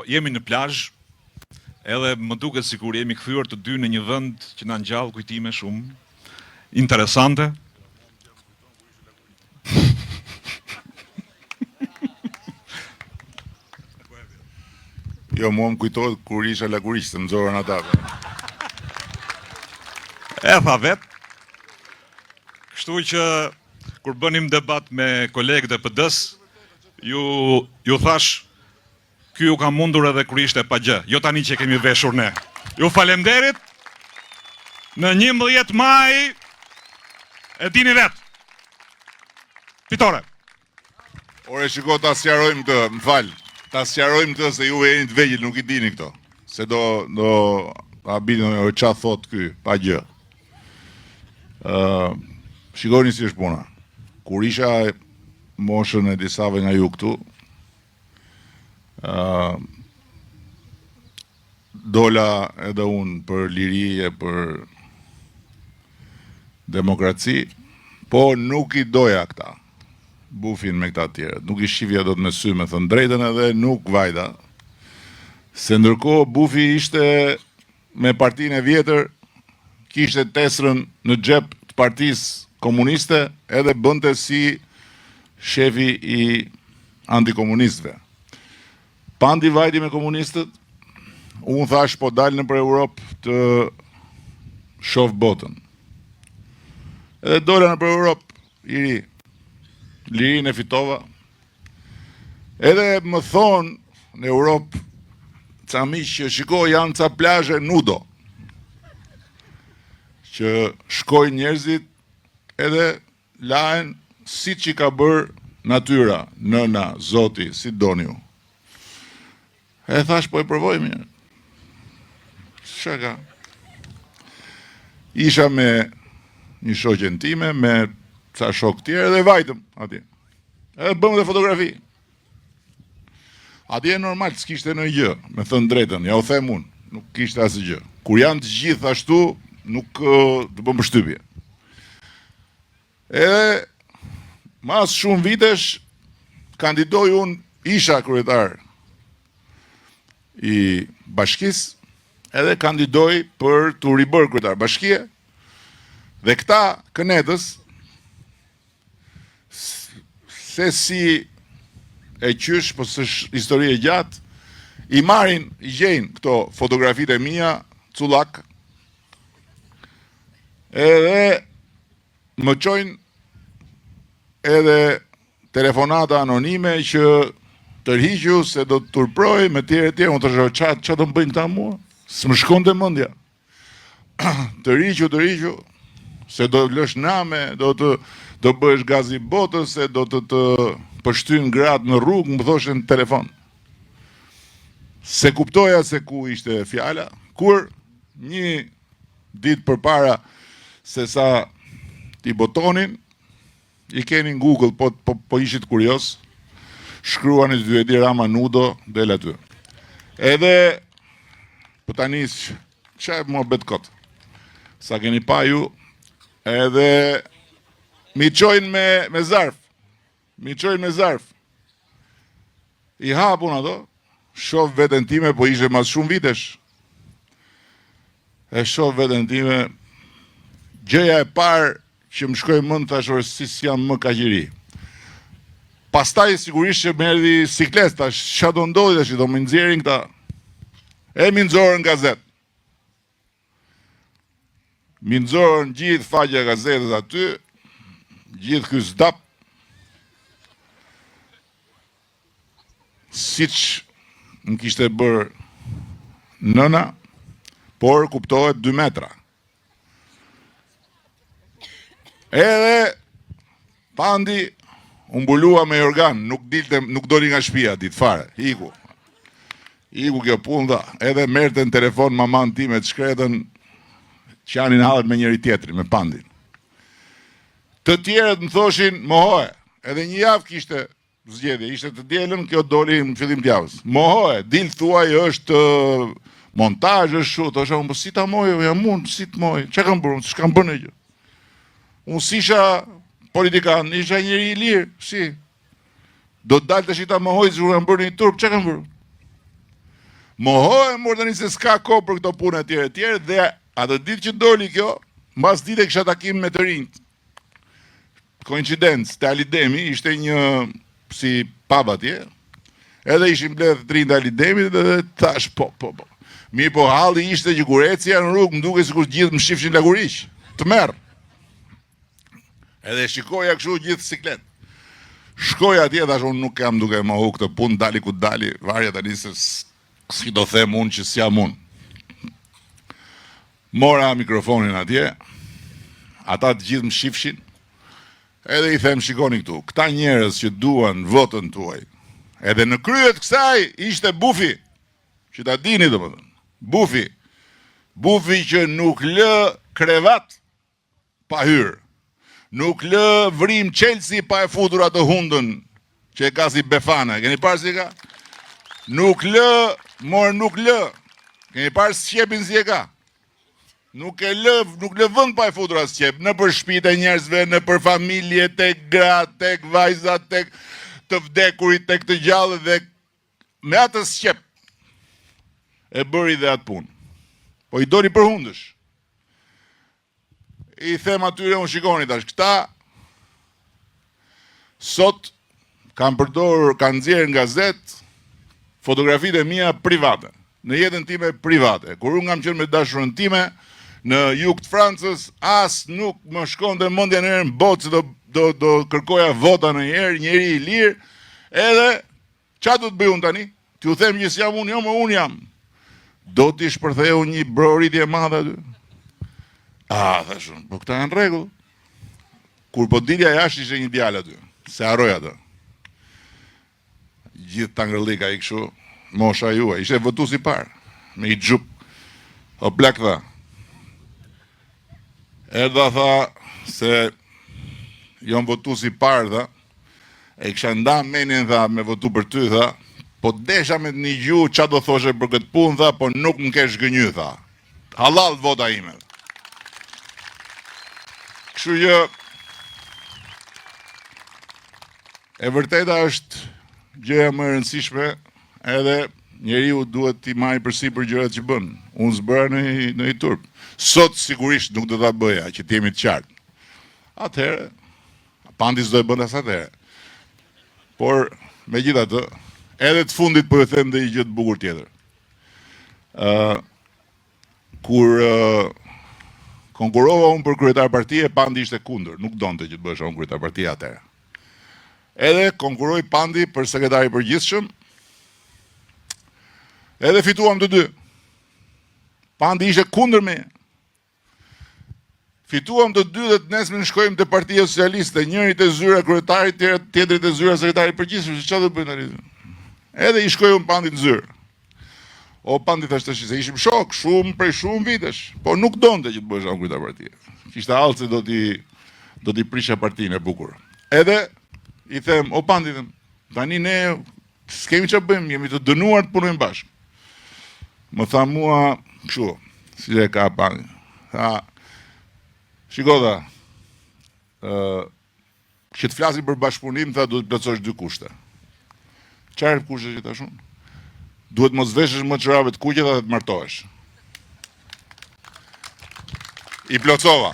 jemi në plazh, edhe më duket sikur jemi kthyer të dy në një vend që na ngjall kujtime shumë interesante. Jo, mua më kujtohet kur isha lagurish, të më zorën ata. E tha vet. Kështu që kur bënim debat me kolegët e PD-s, ju thash, ky ju ka mundur edhe kur ishte pa gjë, jo tani që kemi veshur ne. Ju falemderit, në 11 maj, e dini vet. Fitore. Ore, shiko, ta sqarojmë të, më falë, ta sqarojmë të se juve jeni të vegjël, nuk i dini këto. Se do abini o qa thot ky, pa gjë. Shikoni si është puna. Kur isha moshën e disave nga ju këtu, dola edhe unë për liri e për demokraci, po nuk i doja këta, Bufin me këta tjere, nuk i shifja do të me sy me thënë drejten edhe nuk vajda, se ndërkohë Bufi ishte me partinë e vjetër, kishte tesrën në xhep të partisë komuniste, edhe bënte si shefi i antikomunistëve. Pandi vajti me komunistët, unë thash po dalë në për Europë të shoh botën. Edhe dola në për Europë, lirin e fitova. Edhe më thonë në Europë, ca miq që shiko janë ca plazhe nudo, që shkojnë njerëzit edhe lahen si që ka bërë natyra, nëna, zoti, si doni ju. E thash po e provoj mirë. Shaka. Isha me një shoqen time, me ca shok tjerë dhe vajtëm atje. Edhe bëm dhe fotografi. Atje e normal, s'kishte në gjë, me thënë drejtën, ja u them unë, nuk kishte asë gjë. Kur janë të gjithë ashtu, nuk të bëm përshtypje. Edhe mas shumë vitesh, kandidoj unë, isha kryetar i bashkis, edhe kandidoj për të ribër kryetar bashkie, dhe këta kënetës, se si e qysh, po së histori e gjatë, i marin, i gjejnë këto fotografit e mia, cullak, edhe më qojnë edhe telefonata anonime që tërhiqju se do të turproj me tjere, unë të shërë qatë të më bëjnë këta mua, së më shkon të mëndja. Tërhiqju, se do të lësh name, do bësh gazi botës, se do të pështyn gratë në rrugë, më thoshe në telefon. Se kuptoja se ku ishte fjala, kur një ditë përpara se sa t'i botonin, i keni në Google, po ishit kurios, shkruan e dy Edi Rama nudo, del aty. Edhe, po tani, që e mua betë kotë, sa keni pa ju, edhe mi qojnë me zarf, i hapun ato, shoh veten time, po ishe mas shumë vitesh, e shoh veten time, gjëja e parë që më shkoj mend tash si jam më kaqëri. Pastaj sigurisht që më erdhi siklet, tash ç'a do ndodhi tash, do më nxjerrin këta. E më nxorën gazet. Më nxorën gjithë faqja e gazetës aty, gjithë ky zdap. Siç më kishte bërë nëna, por kuptohet 2 metra. Edhe pandi u mbulua me organ, nuk doli nga shtëpia ditë fare, iku kjo punda, edhe merrte në telefon maman time të shkretën, që janin hallet me njëri tjetrin, me pandin. Të tjerët më thoshin, mohoje, edhe një javë kishte zgjedhje, ishte të dielën, kjo doli në fillim të javës. Mohoje, dil thuaj është montazh, është shu, thosha unë, po si ta moj, jam unë, si të moj, që kam bërë, s'kam bërë në gjë. Unë si isha politikan, isha njëri i lirë, si. Do të dalë të shita më hojtë, zhurë kam bërë një turp, që kam bërë? Mohohem më tani se s'ka kohë për këto punë etj, dhe atë ditë që doli kjo, mbas dite kisha takim me të rinjt. Koincidencë, te Alidemi ishte një si pub atje, edhe ishim mbledh të rinjt e Alidemit dhe thash po. Mirë po halli ishte që kur ecja në rrugë më duke sikur gjithë më shifshin lagurish, të merr. Edhe shikoja kështu gjithë siklet. Shkoj atje, thash unë nuk kam duke mohu këtë punë, dali ku dali, varja tani se si do them unë që s'jam unë. Mora mikrofonin atje, ata të gjithë më shifshin, edhe i them shikoni këtu, këta njerëz që duan votën tuaj, edhe në kryet kësaj ishte Bufi, që ta dini domethënë, Bufi që nuk lë krevat pa hyrë, nuk lë vrim Chelsea pa e futur atë hundën që e ka si Befana, keni parë si ka? Nuk lë, keni parë sqepin si e ka? Nuk lë vënd pa e futur as qep, në për shtëpitë e njerëzve, në për familje, tek gra, tek vajza, tek të vdekurit, tek të gjallë, dhe me atë qep e bëri dhe atë punë. Po i dori për hundësh. I them atyre unë shikoni tash, këta sot kanë nxjerrë në gazet fotografitë e mia private, në jetën time private. Kur unë kam qenë me dashurën time në jug të Francës, as nuk më shkonte mendja në herë në botë se do kërkoja vota në njeri i lirë, edhe çfarë do të bëj unë tani? T'ju them që s'jam unë, jo më unë jam. Do t'i shpërtheu një broritje e madhe aty. Thash unë, po këta janë rregull. Kur po dilja jashtë ishte një djalë aty, se harroj atë. Gjithë tangërllika i kështu, mosha juaj, ishte votues i parë, me i xhup. O blak tha. Erdha tha se jam votues i parë tha, e kisha nda menin tha me votu për ty tha, po desha me të një gjuhë qa do thoshe për këtë punë tha, po nuk më kesh gënjy tha. Halal vota ime. Kështu që e vërteta është gjëja më e rëndësishme, edhe njeriu duhet t'i marrë përsipër gjërat që bën. Unë s'bëra në i turp. Sot sigurisht nuk do ta bëja, që t'jemi të qartë. Atëherë, pandi s'do e bën as atëherë. Por megjithatë, edhe të fundit po e them dhe një gjë të bukur tjetër. Kur konkurova unë për kryetar partie, Pandi ishte kundër, nuk donte që të bëhesha unë kryetar partie atëherë. Edhe konkuroi Pandi për sekretari i përgjithshëm, edhe fituam të dy. Pandi ishte kundër me. Fituam të dy dhe të nesër shkojmë te Partia Socialiste, njëri te zyra kryetarit, tjetri te zyra sekretari i përgjithshëm, çfarë do bëjnë tani? Edhe i shkoi unë Pandit në zyrë. O Pandi thash tash se ishim shok prej shumë vitesh, po nuk donte që të bëhesh unë kryetar partie. Kishte hallë se do t'i prisha partinë e bukur. Edhe i them, o Pandi, tani ne s'kemi çfarë bëjmë, jemi të dënuar të punojmë bashkë. Më tha mua, kështu, si e ka Pandi. Tha, shiko dha, që të flasim për bashkëpunim, tha, duhet të plotësosh dy kushte. Çfarë kushte që tash unë? Duhet mos veshësh më çorave të kuqe dhe të martohesh. I plotësova.